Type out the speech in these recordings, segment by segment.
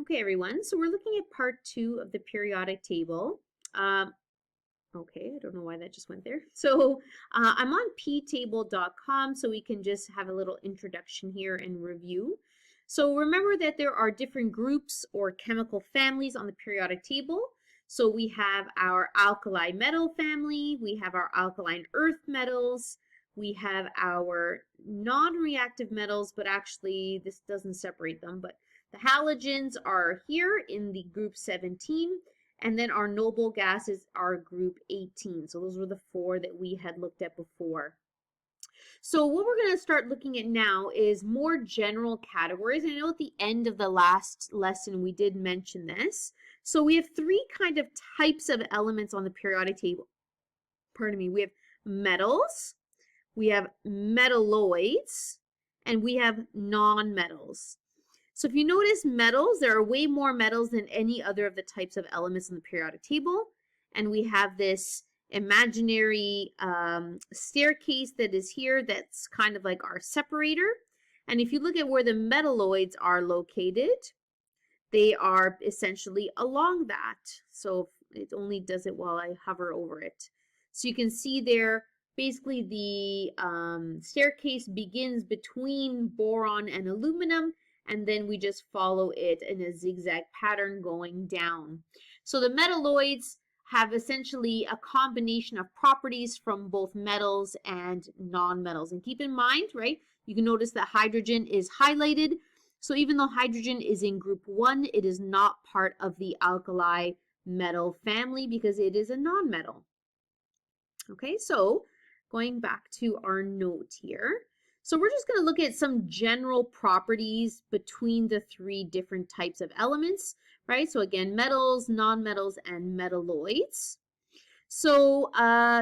Okay, everyone, so we're looking at part 2 of the periodic table. Okay, I don't know why that just went there. So I'm on ptable.com, so we can just have a little introduction here and review. So remember that there are different groups or chemical families on the periodic table. So we have our alkali metal family, we have our alkaline earth metals, we have our non-reactive metals, but actually this doesn't separate them, but the halogens are here in the group 17, and then our noble gases are group 18. So those were the 4 that we had looked at before. So what we're going to start looking at now is more general categories. I know at the end of the last lesson we did mention this. So we have 3 kind of types of elements on the periodic table. Pardon me. We have metals, we have metalloids, and we have nonmetals. So if you notice metals, there are way more metals than any other of the types of elements in the periodic table. And we have this imaginary staircase that is here that's kind of like our separator. And if you look at where the metalloids are located, they are essentially along that. So it only does it while I hover over it. So you can see there, basically the staircase begins between boron and aluminum, and then we just follow it in a zigzag pattern going down. So the metalloids have essentially a combination of properties from both metals and non-metals. And keep in mind, right, you can notice that hydrogen is highlighted. So even though hydrogen is in group 1, it is not part of the alkali metal family because it is a non-metal. Okay, so going back to our note here. So we're just going to look at some general properties between the 3 different types of elements, right? So again, metals, nonmetals, and metalloids. So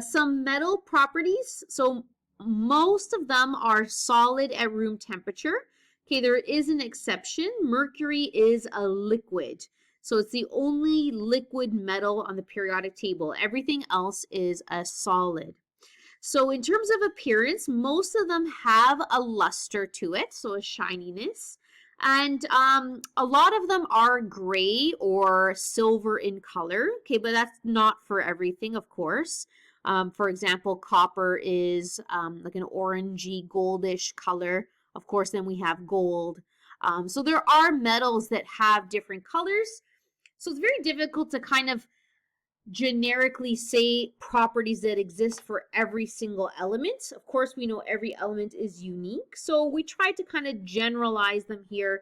some metal properties. So most of them are solid at room temperature. Okay, there is an exception. Mercury is a liquid. So it's the only liquid metal on the periodic table. Everything else is a solid. So in terms of appearance, most of them have a luster to it, so a shininess. And a lot of them are gray or silver in color. Okay, but that's not for everything, of course. For example, copper is like an orangey, goldish color. Of course, then we have gold. So there are metals that have different colors. So it's very difficult to kind of generically say properties that exist for every single element. Of course, we know every element is unique, so we try to kind of generalize them here,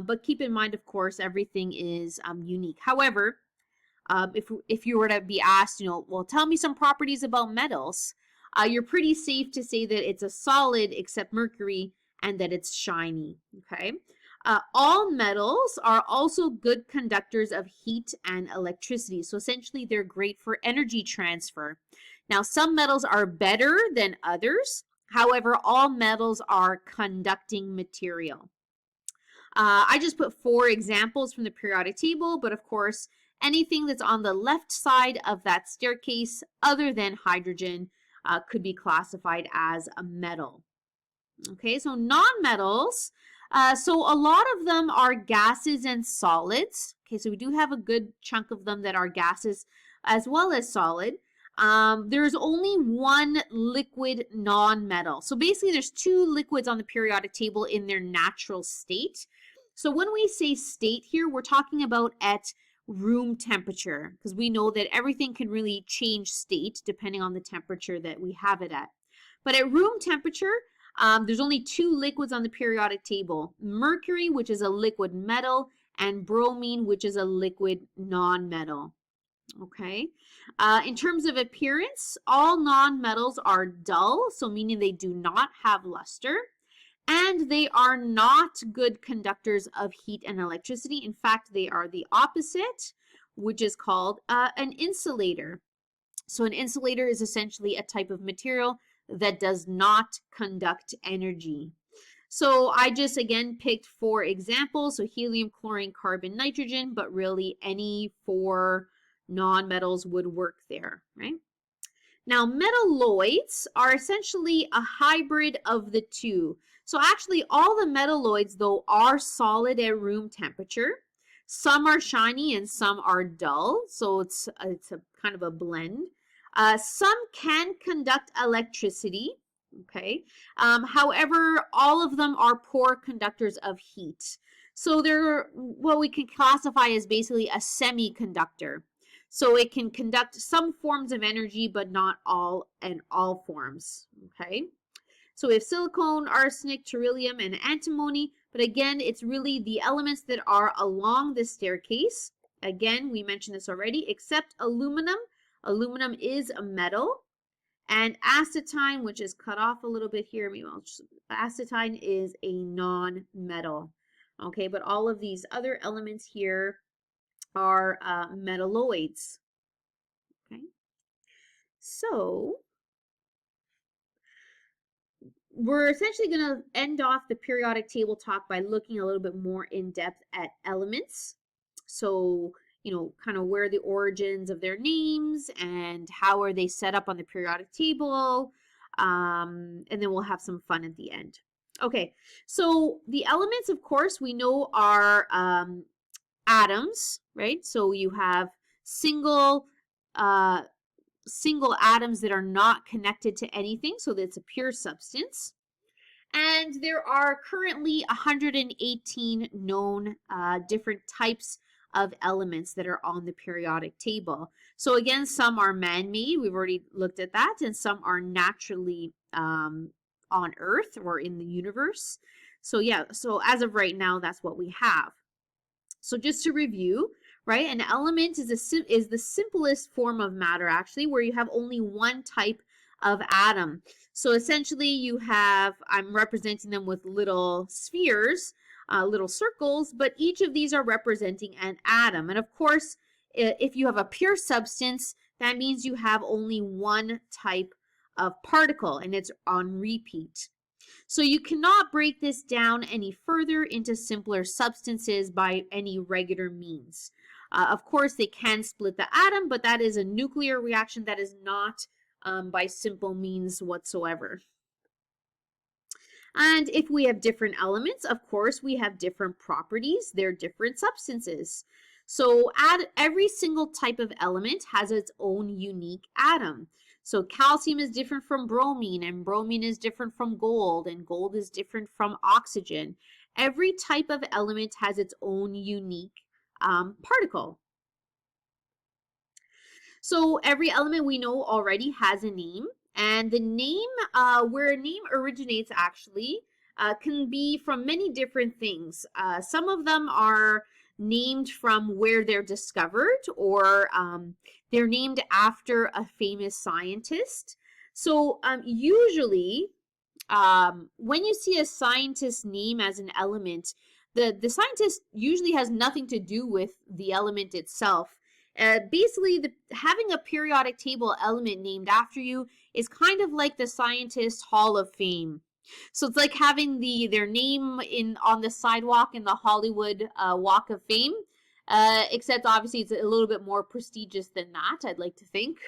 but keep in mind, of course, everything is unique. However, if you were to be asked, well, tell me some properties about metals, you're pretty safe to say that it's a solid except mercury and that it's shiny, okay? All metals are also good conductors of heat and electricity. So essentially, they're great for energy transfer. Now, some metals are better than others. However, all metals are conducting material. I just put 4 examples from the periodic table, but of course, anything that's on the left side of that staircase other than hydrogen could be classified as a metal. Okay, so nonmetals. So a lot of them are gases and solids. Okay, so we do have a good chunk of them that are gases as well as solid. There's only one liquid nonmetal. So basically there's 2 liquids on the periodic table in their natural state. So when we say state here, we're talking about at room temperature, because we know that everything can really change state depending on the temperature that we have it at. But at room temperature, there's only 2 liquids on the periodic table. Mercury, which is a liquid metal, and bromine, which is a liquid nonmetal. Okay. In terms of appearance, all nonmetals are dull, so meaning they do not have luster, and they are not good conductors of heat and electricity. In fact, they are the opposite, which is called an insulator. So an insulator is essentially a type of material that does not conduct energy. So I just again picked 4 examples. So helium, chlorine, carbon, nitrogen, but really any 4 nonmetals would work there, right? Now metalloids are essentially a hybrid of the 2. So actually all the metalloids though are solid at room temperature. Some are shiny and some are dull, so it's a kind of a blend. Some can conduct electricity, okay? However, all of them are poor conductors of heat. So they're what we can classify as basically a semiconductor. So it can conduct some forms of energy, but not all and all forms, okay? So we have silicon, arsenic, beryllium, and antimony. But again, it's really the elements that are along the staircase. Again, we mentioned this already, except aluminum. Aluminum is a metal. And acetine, which is cut off a little bit here, maybe acetine is a non-metal. Okay, but all of these other elements here are metalloids. Okay, so we're essentially going to end off the periodic table talk by looking a little bit more in depth at elements. So, kind of where the origins of their names and how are they set up on the periodic table. And then we'll have some fun at the end. Okay, so the elements, of course, we know are atoms, right? So you have single atoms that are not connected to anything, so that's a pure substance. And there are currently 118 known different types of elements that are on the periodic table. So again, some are man-made, we've already looked at that, and some are naturally on Earth or in the universe. So yeah, so as of right now, that's what we have. So just to review, right, an element is the simplest form of matter, actually, where you have only one type of atom. So essentially you have, I'm representing them with little spheres, little circles, but each of these are representing an atom. And of course, if you have a pure substance, that means you have only one type of particle, and it's on repeat. So you cannot break this down any further into simpler substances by any regular means. Of course, they can split the atom, but that is a nuclear reaction. That is not by simple means whatsoever. And if we have different elements, of course, we have different properties. They're different substances. So every single type of element has its own unique atom. So calcium is different from bromine, and bromine is different from gold, and gold is different from oxygen. Every type of element has its own unique particle. So every element we know already has a name, and the name, where a name originates actually, can be from many different things. Some of them are named from where they're discovered, or they're named after a famous scientist. So usually, when you see a scientist's name as an element, the scientist usually has nothing to do with the element itself. Basically, having a periodic table element named after you is kind of like the Scientist Hall of Fame. So it's like having their name on the sidewalk in the Hollywood Walk of Fame, except obviously it's a little bit more prestigious than that, I'd like to think.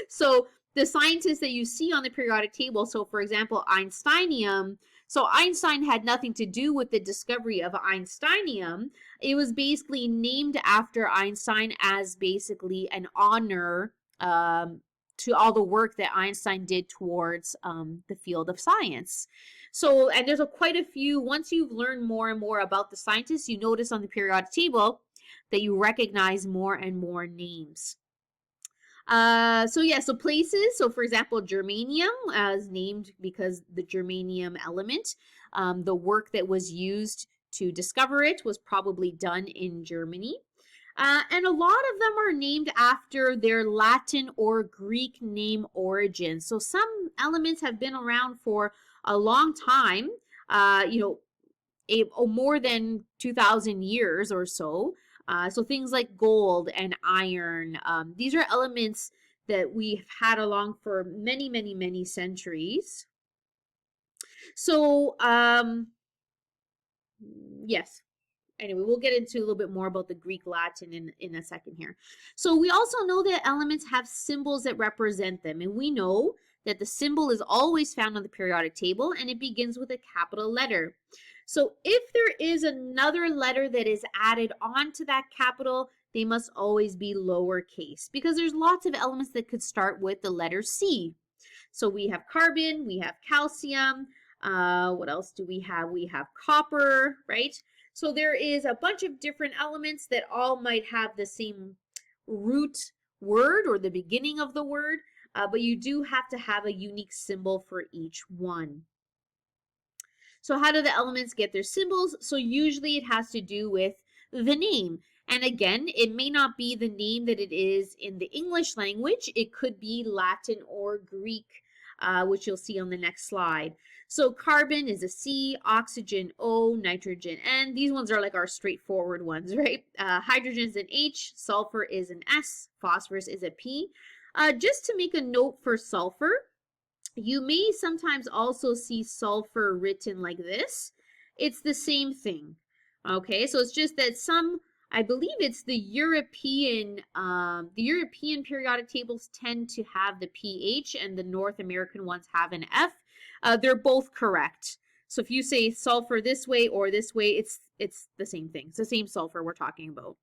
So the scientists that you see on the periodic table, so for example, Einsteinium, so Einstein had nothing to do with the discovery of Einsteinium. It was basically named after Einstein as basically an honor to all the work that Einstein did towards the field of science. So, and there's quite a few, once you've learned more and more about the scientists, you notice on the periodic table that you recognize more and more names. So places, so for example, germanium is named because the germanium element, the work that was used to discover it was probably done in Germany. And a lot of them are named after their Latin or Greek name origin. So some elements have been around for a long time, more than 2,000 years or so. So things like gold and iron, these are elements that we've had along for many, many, many centuries. So, yes. Anyway, we'll get into a little bit more about the Greek Latin in a second here. So we also know that elements have symbols that represent them. And we know that the symbol is always found on the periodic table and it begins with a capital letter. So if there is another letter that is added onto that capital, they must always be lowercase because there's lots of elements that could start with the letter C. So we have carbon, we have calcium, what else do we have? We have copper, right? So there is a bunch of different elements that all might have the same root word or the beginning of the word, but you do have to have a unique symbol for each one. So how do the elements get their symbols? So usually it has to do with the name. And again, it may not be the name that it is in the English language. It could be Latin or Greek, which you'll see on the next slide. So carbon is a C, oxygen O, nitrogen N. These ones are like our straightforward ones, right? Hydrogen is an H, sulfur is an S, phosphorus is a P. Just to make a note for sulfur, you may sometimes also see sulfur written like this. It's the same thing, okay? So it's just that I believe it's the European periodic tables tend to have the PH and the North American ones have an F. They're both correct. So if you say sulfur this way or this way, it's the same thing. It's the same sulfur we're talking about.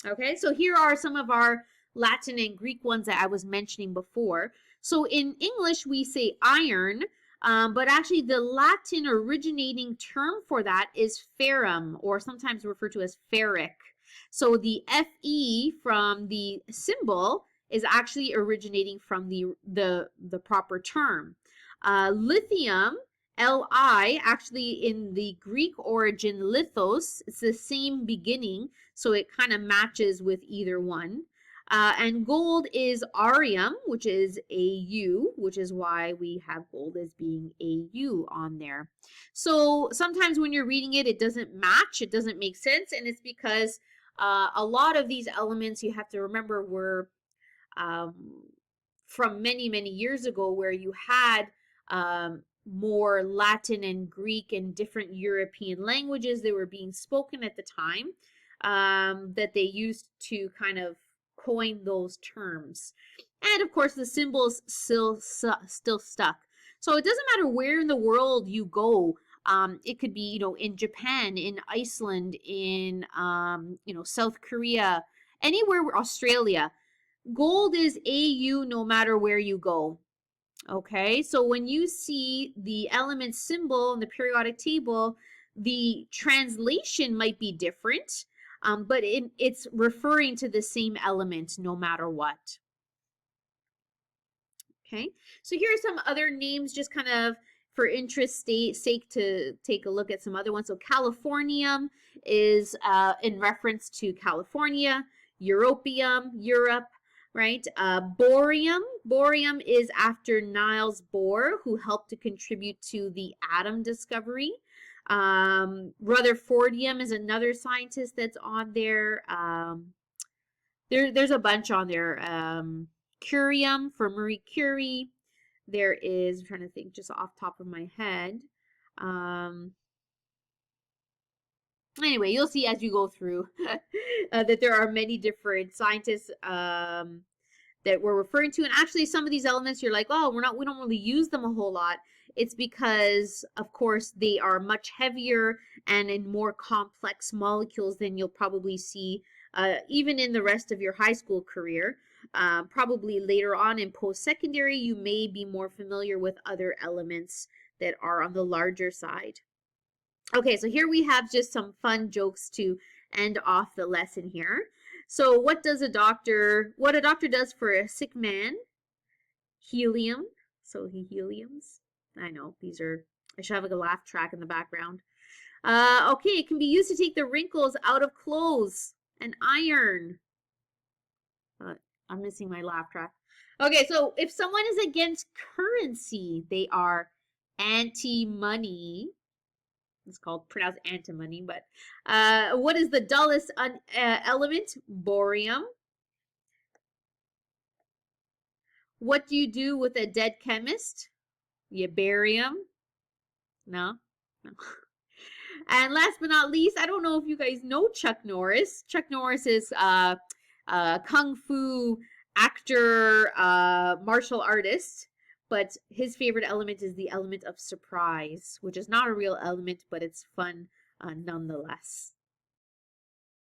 Okay, so here are some of our Latin and Greek ones that I was mentioning before. So in English, we say iron, but actually the Latin originating term for that is ferrum, or sometimes referred to as ferric. So the Fe from the symbol is actually originating from the proper term. Lithium, Li, actually in the Greek origin lithos, it's the same beginning, so it kind of matches with either one. And gold is arium, which is AU, which is why we have gold as being AU on there. So sometimes when you're reading it, it doesn't match, it doesn't make sense, and it's because a lot of these elements you have to remember were from many, many years ago where you had more Latin and Greek and different European languages that were being spoken at the time that they used to kind of coin those terms. And of course the symbols still stuck. So it doesn't matter where in the world you go. It could be, you know, in Japan, in Iceland, in, you know, South Korea, anywhere, Australia. Gold is AU no matter where you go. Okay, so when you see the element symbol in the periodic table, the translation might be different, but it's referring to the same element no matter what. Okay, so here are some other names just kind of for interest sake to take a look at some other ones. So californium is in reference to California, europium, Europe, right? Bohrium is after Niels Bohr, who helped to contribute to the atom discovery. Rutherfordium is another scientist that's on there. There's a bunch on there. Curium for Marie Curie. There is, I'm trying to think just off top of my head. Anyway, you'll see as you go through that there are many different scientists that we're referring to. And actually some of these elements you're like, oh, we don't really use them a whole lot. It's because, of course, they are much heavier and in more complex molecules than you'll probably see even in the rest of your high school career. Probably later on in post-secondary, you may be more familiar with other elements that are on the larger side. Okay, so here we have just some fun jokes to end off the lesson here. So what a doctor does for a sick man? Helium. So he heliums. I know, I should have like a laugh track in the background. Okay, it can be used to take the wrinkles out of clothes. An iron. I'm missing my laugh track. Okay, so if someone is against currency, they are anti-money. It's called pronounced antimony, but what is the dullest element? Bohrium. What do you do with a dead chemist? You bury him? No? No. And last but not least, I don't know if you guys know Chuck Norris. Chuck Norris is kung fu actor, martial artist. but his favorite element is the element of surprise, which is not a real element, but it's fun nonetheless.